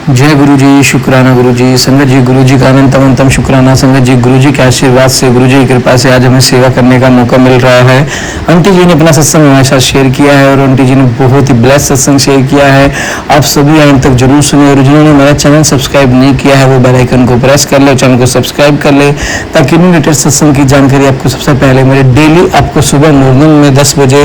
जय गुरु जी, शुक्राना गुरु जी। संगत जी, गुरु जी का अनंतम अनंतम शुक्राना। संगत जी, गुरु जी के आशीर्वाद से, गुरु जी की कृपा से आज हमें सेवा करने का मौका मिल रहा है। आंटी जी ने अपना सत्संग हमारे साथ शेयर किया है और आंटी जी ने बहुत ही ब्लेस सत्संग शेयर किया है। आप सभी अंत तक जरूर सुने और जिन्होंने मेरा चैनल सब्सक्राइब नहीं किया है वो बेल आइकन को प्रेस कर ले, चैनल को सब्सक्राइब कर ले, ताकि इन लेटेस्ट सत्संग की जानकारी आपको सबसे पहले मेरे डेली आपको सुबह मॉर्निंग में 10 बजे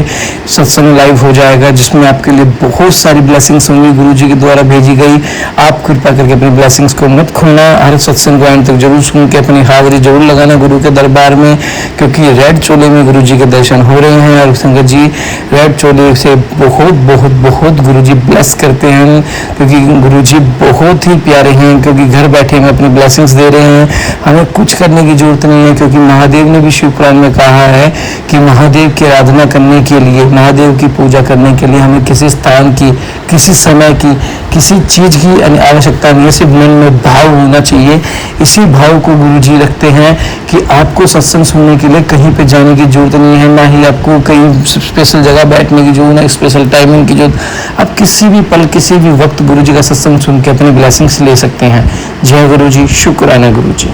सत्संग लाइव हो जाएगा, जिसमें आपके लिए बहुत सारी ब्लेसिंग्स होंगी गुरु जी के द्वारा भेजी गई। आप कृपा करके अपनी ब्लेसिंग्स को मत खोना। हर सत्संग को अंत तक जरूर सुन के अपनी हाजिरी जरूर लगाना गुरु के दरबार में, क्योंकि रेड चोले में गुरु जी के दर्शन हो रहे हैं। और संगत जी, रेड चोले से बहुत बहुत बहुत गुरु जी ब्लेस करते हैं, क्योंकि गुरु जी बहुत ही प्यारे हैं, क्योंकि घर बैठे हमें अपनी ब्लेसिंग्स दे रहे हैं। हमें कुछ करने की जरूरत नहीं है, क्योंकि महादेव ने भी शिव पुराण में कहा है कि महादेव की आराधना करने के लिए, महादेव की पूजा करने के लिए हमें किसी स्थान की, किसी समय की, किसी चीज की आवश्यकता नहीं है, सिर्फ मन में भाव होना चाहिए। इसी भाव को गुरु जी रखते हैं कि आपको सत्संग सुनने के लिए कहीं पे जाने की जरूरत नहीं है, ना ही आपको कहीं स्पेशल जगह बैठने की जरूरत, ना स्पेशल टाइमिंग की जरूरत। आप किसी भी पल, किसी भी वक्त गुरु जी का सत्संग सुन के अपनी ब्लेसिंग्स ले सकते हैं। जय गुरु जी, शुक्राना गुरु जी।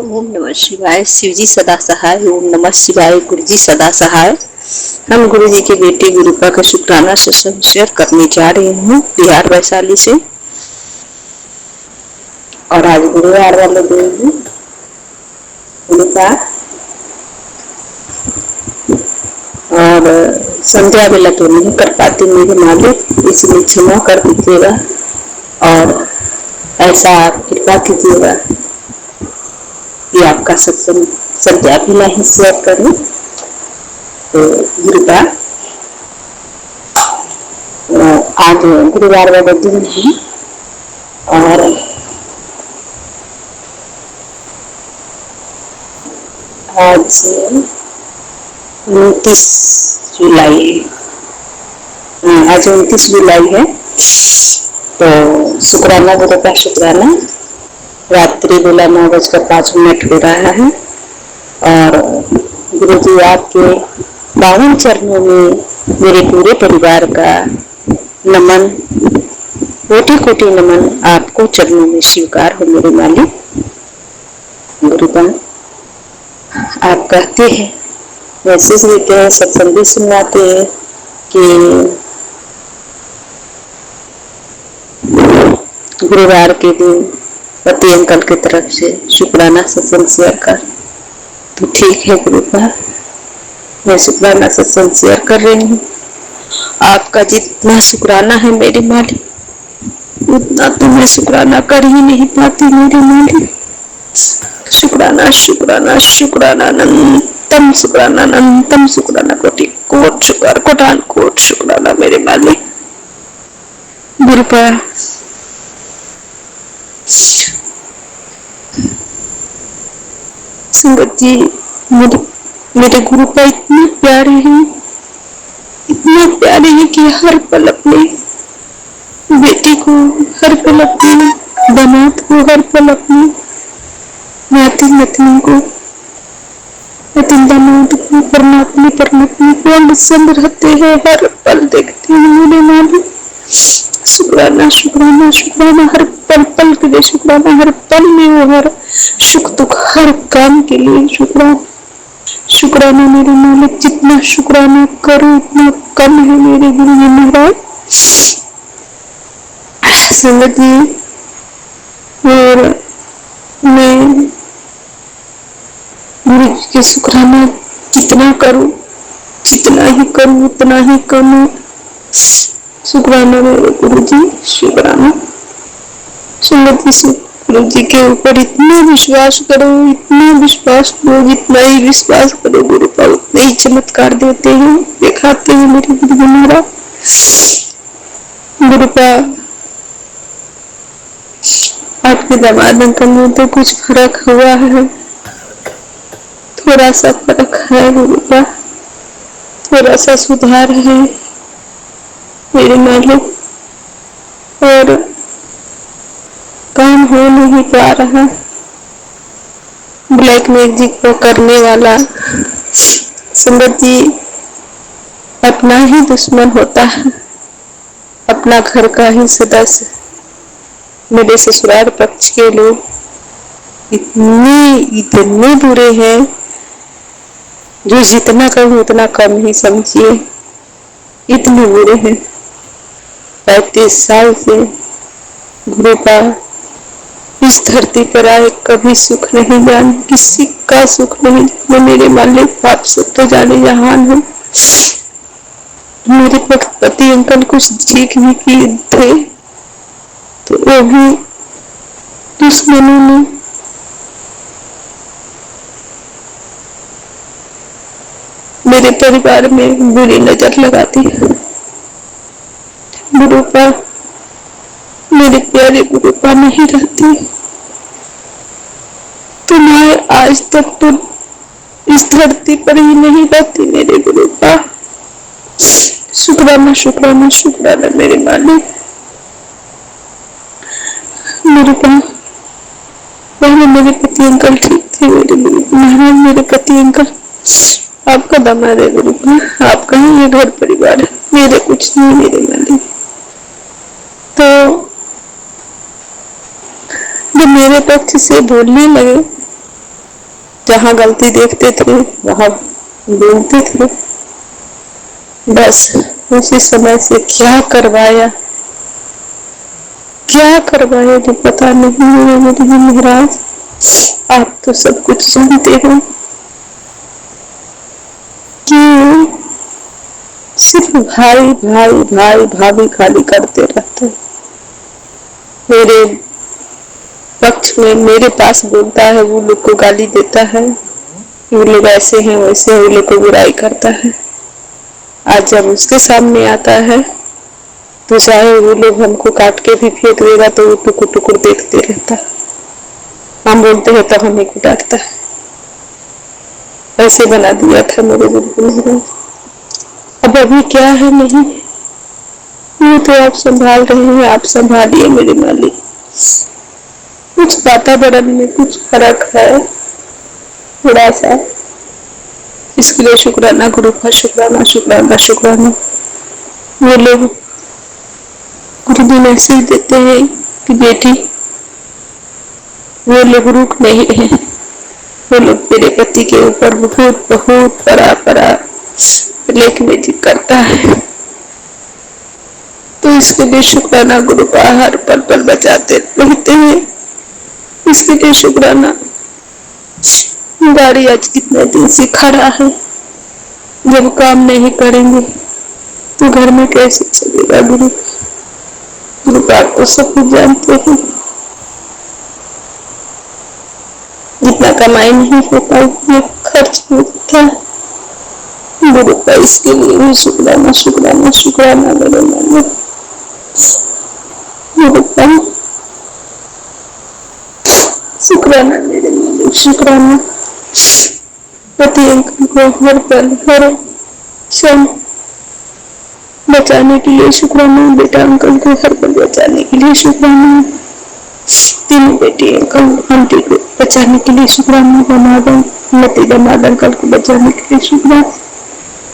ओम नमः शिवाय। शिव जी सदा सहाय। ओम नमः शिवाय। गुरु जी सदा सहाय। हम गुरु जी के बेटे गुरुपा का शुक्राना सत्संग शेयर करने जा रहे हैं बिहार वैशाली से। और आज गुरुवार वाले दिन है गुरुपा, और संध्या बेला तो नहीं कर पाती मेरे मालिक, इसलिए क्षमा कर दीजिएगा और ऐसा आप कृपा कीजिएगा कि आपका सत्संग संध्या बेला ही शेयर करूं। तो गुरुपा, आज गुरुवार वाला दिन है और आज 29 जुलाई है। आज 29 जुलाई है। तो शुक्राना गुरु का शुक्राना। रात्रि बेला 9:05 हो रहा है और गुरु जी आपके पावन चरणों में मेरे पूरे परिवार का नमन, कोटि कोटि नमन आपको चरणों में स्वीकार हो मेरे मालिक। गुरुपाल, आप कहते हैं, मैसेज देते हैं, सत्संग भी सुनाते हैं कि गुरुवार के दिन पति अंकल की तरफ से शुक्राना सत्संग शेयर कर। तो ठीक है गुरुपाल, मैं शुक्राना सत्संग शेयर कर रही हूँ। आपका जितना शुक्राना है मेरे मालिक, उतना तो मैं शुक्राना कर ही नहीं पाती मेरे मालिक। शुक्राना शुक्राना शुक्राना अनंतम शुक्राना, अनंतम शुक्राना, कोटि कोट शुक्र, कोटान कोट शुक्राना मेरे मालिक। गुरुपाल, संगत जी, मेरे गुरुपाल इतने प्यारे हैं, इतना प्यारे हैं कि हर पल अपने बेटी को, हर पल अपनी बनात को, हर पल अपनी नाती नतनी को, नतिन दामाद को, परमात्मा परमात्मा को अंग संग रहते हैं, हर पल देखते हैं मेरे मालिक। शुक्राना शुक्राना शुक्राना, हर पल पल के लिए शुक्राना, हर पल में वो हर सुख दुख हर काम के लिए शुक्राना। शुक्राना मेरे मालिक, जितना शुक्राना करो उतना कम है मेरे गुरु जी महाराज। संगत जी, और मैं गुरु जी के शुक्राना जितना करूं, जितना ही करूं उतना ही कम है। शुक्राना मेरे गुरु जी, शुक्राना। संगत जी, गुरु जी के ऊपर इतना विश्वास करो, इतना विश्वास करो, जितना ही विश्वास करो गुरु पाल उतने ही चमत्कार देते हैं, दिखाते हैं मेरे गुरु जी महाराज। गुरु पाल, आपके दामाद अंकल में तो कुछ फर्क हुआ है, थोड़ा सा फर्क है गुरु पाल, थोड़ा सा सुधार है मेरे मालिक, और काम हो नहीं पा रहा। ब्लैक मैजिक को करने वाला संगत जी अपना ही दुश्मन होता है, अपना घर का ही सदस्य मेरे ससुराल पक्ष के लोग इतने इतने बुरे हैं, जो जितना कहूँ उतना कम ही समझिए, इतने बुरे हैं। 35 साल से गुरु का इस धरती पर आए, कभी सुख नहीं जाने, किसी का सुख नहीं जाने। मेरे मालिक आप सब तो जाने जहान हो। मेरे पति अंकल कुछ ठीक भी किए थे तो वो भी दुश्मनों ने मेरे परिवार में बुरी नजर लगाती है। गुरुपा, मेरे प्यारे गुरुपा नहीं रहती तो मैं आज तक तो इस धरती पर ही नहीं रहती। मेरे गुरुपा, शुक्राना शुक्राना शुक्राना मेरे मालिक। मेरे पहले मेरे पति अंकल ठीक थे। मेरे पति अंकल आपका दामाद है गुरुपा, आपका ही ये घर परिवार है, मेरे कुछ नहीं मेरे मालिक। तो जब मेरे पक्ष से बोलने लगे, जहां गलती देखते थे वहां बोलते थे, बस उसी समय से क्या करवाया जो पता नहीं है। मेरे महाराज, आप तो सब कुछ जानते हो कि सिर्फ भाई भाई भाई भाभी खाली करते रहते। मेरे पक्ष में मेरे पास बोलता है, वो लोग को गाली देता है, वो लोग ऐसे हैं वैसे हैं, वो लोग को बुराई करता है। आज जब उसके सामने आता है तो चाहे वो लोग हमको काट के भी फेंक देगा तो वो टुकुर टुकुर देखते रहता है। हम बोलते हैं तो हमें को डांटता है। ऐसे बना दिया था मेरे गुरु। अब अभी क्या है नहीं, वो तो आप संभाल रहे हैं, आप संभालिए मेरे मालिक। कुछ वातावरण में कुछ फर्क है थोड़ा सा, इसके लिए शुक्राना गुरु का, शुक्राना शुक्राना शुक्राना। वो लोग गुरुदेव ऐसे ही देते हैं कि बेटी, वो लोग रुक नहीं है, वो लोग मेरे पति के ऊपर बहुत बहुत बड़ा लेखन जी करता है। तो इसके लिए शुक्राना गुरु का, हर पल बचाते रहते हैं। इसके लिए शुक्राना। गाड़ी आज कितने दिन से खड़ा है, जब काम नहीं करेंगे तो घर में कैसे चलेगा। गुरु आप तो सब कुछ जानते हैं, जितना कमाई नहीं हो पाई उतना खर्च होता है। गुरु का इसके लिए भी शुक्राना शुक्राना शुक्राना मेरे मन। गुरु का शुक्राना मेरे मन, शुक्राना। पति अंकल को हर पल हर क्षण बचाने के लिए शुक्राना, बेटा अंकल को हर पल बचाने के लिए शुक्राना, तीनों बेटी अंकल आंटी को बचाने के लिए शुक्राना, दामाद अंकल को बचाने के लिए शुक्राना,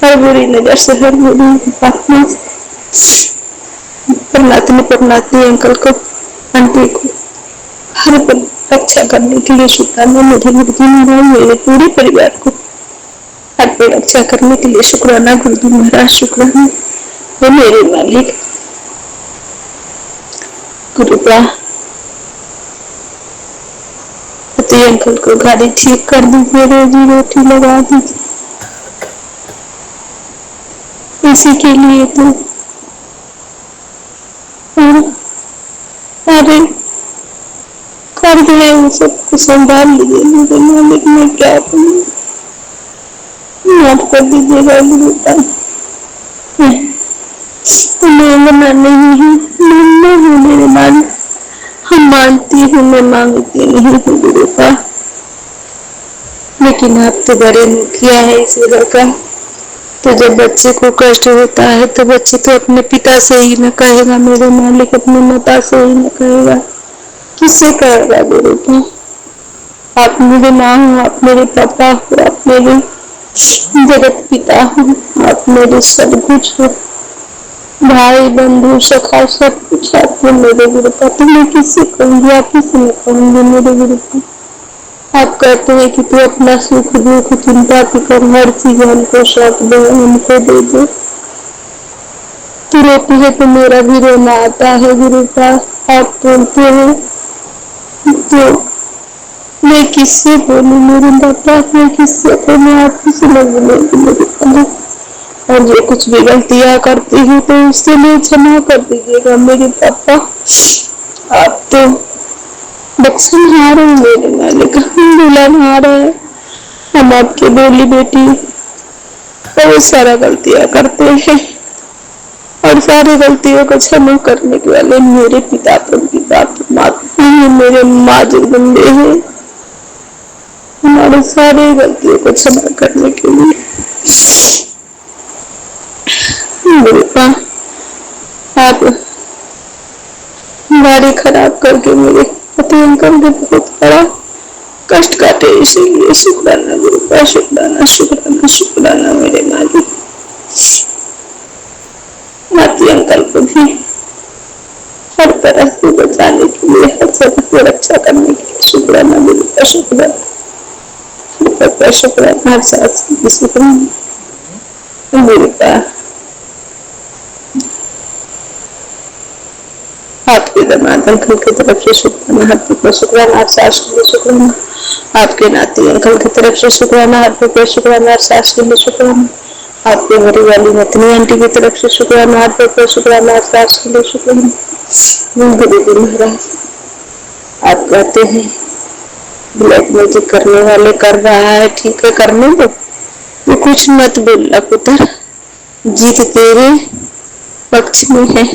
हर बुरी नजर से, हर बुरी बातों से परनातनी अंकल को, आंटी को हर पल रक्षा करने के लिए शुक्राना। मुझे गुरुजी महाराज, मेरे पूरे परिवार को हर पल रक्षा करने के लिए शुक्राना गुरुजी महाराज, शुक्राना। वो मेरे मालिक गुरुपा, पति अंकल को गाड़ी ठीक कर दीजिए, रोजी रोटी लगा दीजिए। इसी के लिए तो अरे कर दिया, वो सबको संभाल लीजिए मेरे मालिक। मैं क्या करूं, माफ कर दीजिएगा गुरुपा। मैं मना नहीं हूँ, मानना हूँ मेरे मालिक, हम मानती हूँ, मैं मांगती नहीं हूँ गुरुपा। लेकिन आप तो बड़े मुखिया है इस जगह का, तो जब बच्चे को कष्ट होता है तो बच्चे तो अपने पिता से ही न कहेगा मेरे मालिक, अपनी माता से ही न कहेगा, किससे कहेगा गुरुपा। आप मेरे माँ हो, आप मेरे पापा हो, आप मेरे जगत पिता हो, आप मेरे सब कुछ हो। भाई बंधु सखा सब कुछ आपने मेरे गुरुपा। तो मैं किससे कहूँगी, आप किसी में कहूँगी मेरे गुरुपा। आप कहते हैं कि तू अपना सुख दुख चिंता फिकर हर चीज हमको सौंप दे, हमको दे दे। तू रोती है तो मेरा भी रोना आता है गुरुपा। आप बोलते हैं तो मैं किससे बोलूं मेरे बाबा, मैं किससे बोलूं, आप किसी में बोलेंगे मेरे बाबा। और जो कुछ भी गलतियां करती हूँ तो उसके लिए क्षमा कर दीजिएगा मेरे पापा। आप तो बख्शनहार हैं मेरे मालिक, हम दुल्हनहार हैं। हम आपकी बोली बेटी बहुत सारा गलतियां करते हैं और सारी गलतियों को क्षमा करने के वाले मेरे पिता परमपिता परमात्मा हैं, मेरे माँ जगदम्बे हैं, हमारे सारी गलतियों को क्षमा करने के लिए। बेटा आप गाड़ी खराब करके मेरे पति अंकल के बहुत बड़ा कष्ट काटे, इसीलिए शुक्राना गुरुपा, शुक्राना शुक्राना शुक्राना मेरे मालिक। नाती अंकल को भी हर तरह से बचाने के लिए, हर तरह से रक्षा करने के लिए शुक्राना गुरुपा, शुक्राना गुरुपा, शुक्राना हर साथ शुक्राना गुरुपा। आपके दामाद अंकल की तरफ से शुक्राना, हाथ पर शुक्राना, सास के लिए शुक्राना। आपके नाती अंकल की तरफ से शुक्राना, हाथ पर शुक्राना, सास के लिए शुक्राना। आपके बड़ी वाली नतनी आंटी की तरफ से शुक्राना, हाथ पर शुक्राना, सास के लिए शुक्राना। गुरु महाराज आप कहते हैं ब्लैक मैजिक करने वाले कर रहा है, ठीक है करने दो, तो कुछ मत बोलना पुत्र, जीत तेरे पक्ष में है।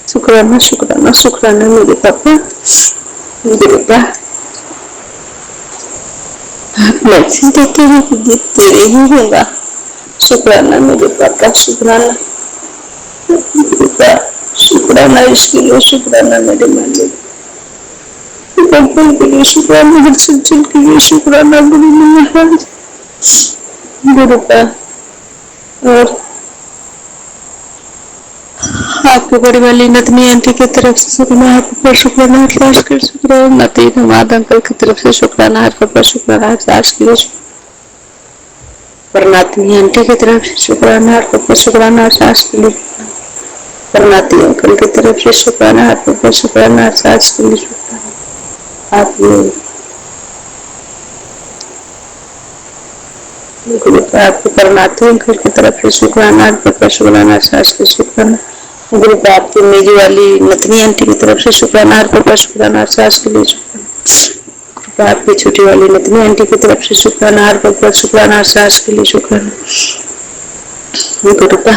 शुक्राना शुक्राना शुक्राना मेरे पापा। बेटा आप मैसेज देते हैं कि जीत तेरे ही होगा। शुक्राना मेरे पापा, शुक्राना बेटा, शुक्राना इसके लिए, शुक्राना मेरे मालिक के लिए, शुक्राना हर चंचल के लिए, शुक्राना गुरु महाराज गुरुपा। और आपके बड़ी वाली नतनी आंटी की तरफ से शुक्राना, हाथ पर शुक्राना, सास के शुक्राना। नाती दामाद अंकल की तरफ से शुक्राना, हाथ पर शुक्राना, सास के लिए। पर नाती आंटी की तरफ से शुक्राना, हाथ पर शुक्राना, सास के लिए। पर नाती अंकल की तरफ से शुक्राना, हाथ पर शुक्राना, सास के लिए शुक्राना। आप गुरुपा आपके परनाती अंकल की तरफ से शुक्राना, हाथ पर शुक्राना, सास के शुक्राना। गुरुपा आपकी मेरी वाली नतनी आंटी की तरफ से शुक्राना, हाथ पर शुक्राना, सास के लिए शुक्राना। आपकी छोटी वाली नतनी आंटी की तरफ से शुक्राना, हाथ पर शुक्राना, सास के लिए शुक्राना। गुरुपा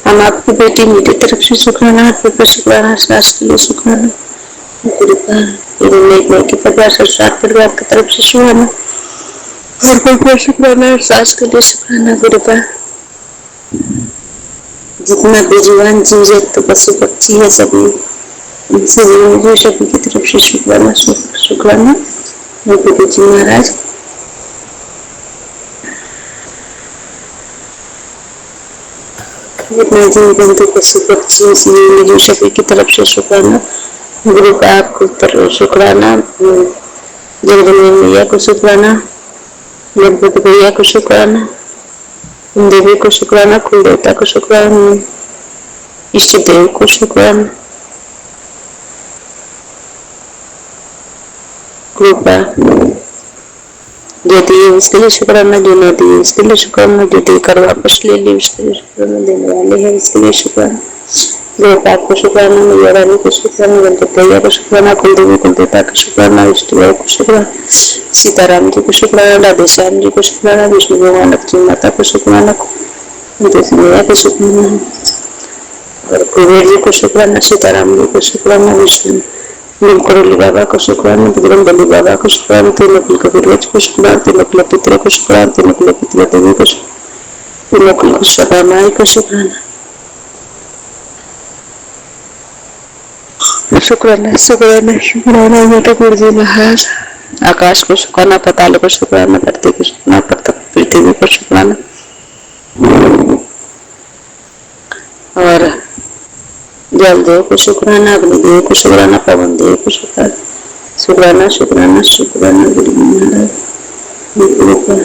हम आपकी बेटी मेरी तरफ से शुक्राना, हाथ पर शुक्राना, सास के लिए शुक्राना। गुरुपा की परिवार ससुराल परिवार की तरफ से शुक्राना, हाथ पर शुक्राना, सास के लिए शुक्राना। गुरुपा जितना बेजुबान जीव जंतु पशु पक्षी है सभी सभी की तरफ से शुक्राना शुक्राना गुरु जी महाराज। जितना जीव जंतु पशु पक्षी सभी की तरफ से शुक्राना। गुरु का आपको शुक्राना, जगदम्बा मैया को शुक्राना, गणपति भैया को शुक्राना, देवी को शुक्राना, कुल देवता को शुक्राना, इष्ट देव को शुक्राना। कृपा जो दिए उसके लिए शुक्राना, जो न दिए उसके लिए शुक्राना, जो देकर वापस ले लिए उसके लिए शुक्राना, देने वाले हैं उसके लिए शुक्राना। देवता को शुक्राना, मैया रानी को शुक्राना, गणपति भैया को शुक्राना, कुल देवी कुल देवता को शुक्राना, इष्ट देव को शुक्राना, सीताराम जी को शुक्राना, राधे श्याम जी को शुक्राना, विष्णु भगवान लक्ष्मी माता को शुक्राना, मैया को शुक्राना और कुबेर जी को शुक्राना, सीताराम जी को शुक्राना, विष्णु करोली बाबा को शुक्राना, बजरंग बली बाबा को शुक्राना, तीनों कबीर को शुक्राना, तीनों पितरों को शुक्राना, तीनों पितरों देवी को तीनों सभा माई को शुक्राना शुक्राना शुक्राना शुक्राना बेटा गुरु जी महाराज। आकाश को शुक्राना, पताल को शुक्राना, धरती को शुक्राना, पृथ्वी को शुक्राना और जल देव को शुक्राना, अग्निदेव को शुक्राना, पवन देव को शुक्राना, शुक्राना शुक्राना शुक्राना गुरु महाराज गुरु का।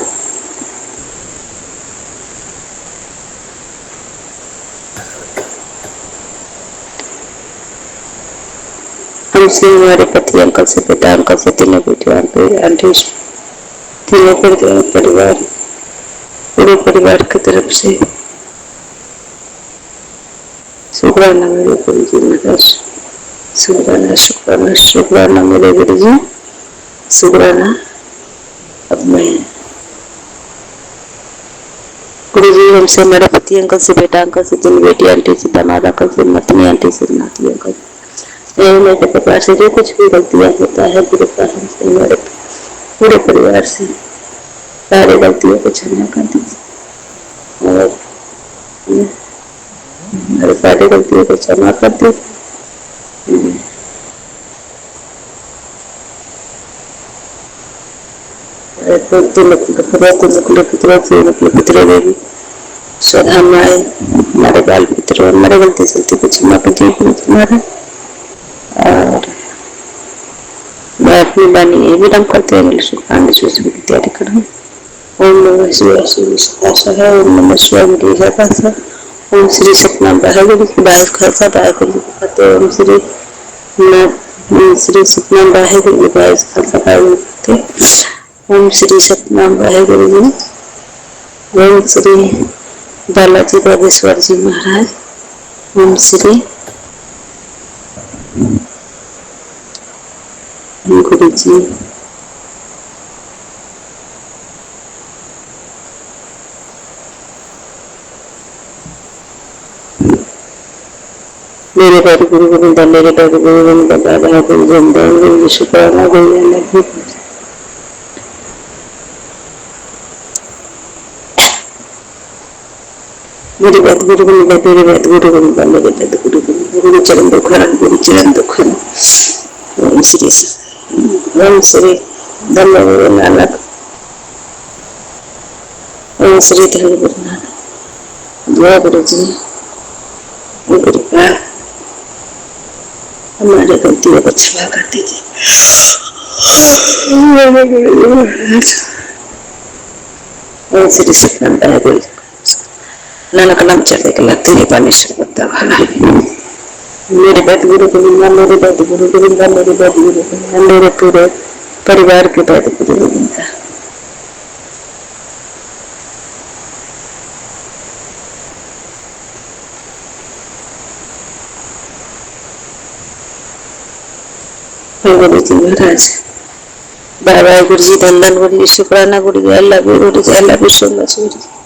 हमसे हमारे पति अंकल से, पिता अंकल से, तीनों बेटियां आंटी, तीनों परिवार, पूरे परिवार की तरफ से शुक्राना मेरे गुरु जी महाराज, शुक्राना शुक्राना शुक्राना मेरे गुरु जी, शुक्राना। अब मैं गुरु जी हमसे हमारे पति अंकल से, बेटा अंकल से, तीन बेटी आंटी से, दामाद अंकल से, मतनी आंटी से, नाती अंकल मेरे परिवार से जो कुछ भी गलतियां होता है गुरु का हमसे हमारे पूरे परिवार से सारी गलतियों को क्षमा कर दीजिए और हमारे सारी गलतियों को क्षमा कर दीजिए। पितरों देवी स्वधा माए, हमारे बाल पितरों हमारे गलती सलती को क्षमा कर दीजिए हमारे। और मैं अपनी वाणी ये विराम करते हैं शुक्राना की तैयारी करूँ। ओम नमः शिवाय श्री सदा ओम नमः शिवाय मेरी जगह, ओम श्री सतनाम वाहेगुरु की बाइस खालसा वाहेगुरु की फतेह, ओम श्री सतनाम वाहेगुरु की बाइस खालसा वाहेगुरु की फतेह, ओम श्री सतनाम वाहेगुरु जी, ओम श्री बालाजी बागेश्वर जी महाराज, ओम श्री गुरु जी। मेरे पैर गुरु गोविंदा, मेरे पैर गुरु गोविंदा, दादा गुरु गोविंदा, गुरु शुक्राना गुरु। मेरे पैर गुरु गोविंदा, मेरे पैर गुरु गोविंदा, मेरे पैर गुरु गोविंदा, गुरु चरण दुखहरण, गुरु चरण दुखहरण। ओम श्री धन्य गुरु नानक, ओम श्री धन्य गुरु नानक। जय गुरु जी, गुरु का हमारे गलतियों को क्षमा कर दीजिए। ओम श्री सतनाम वाहेगुरु, नानक नाम चढ़ते के लाते ही पानी शरबत वाला। मेरे बैठ गुरु गोविंदा, मेरे बैठ गुरु गोविंदा, मेरे बैठ गुरु गोविंदा, मेरे पूरे परिवार के बैठ गुरु गोविंदा। गुरु जी महाराज, बाय बाय गुरु जी, धन धन गुरु जी, शुक्राना गुरु जी, अल्लाह गुरु जी, अल्लाह भी सो मच गुरु जी।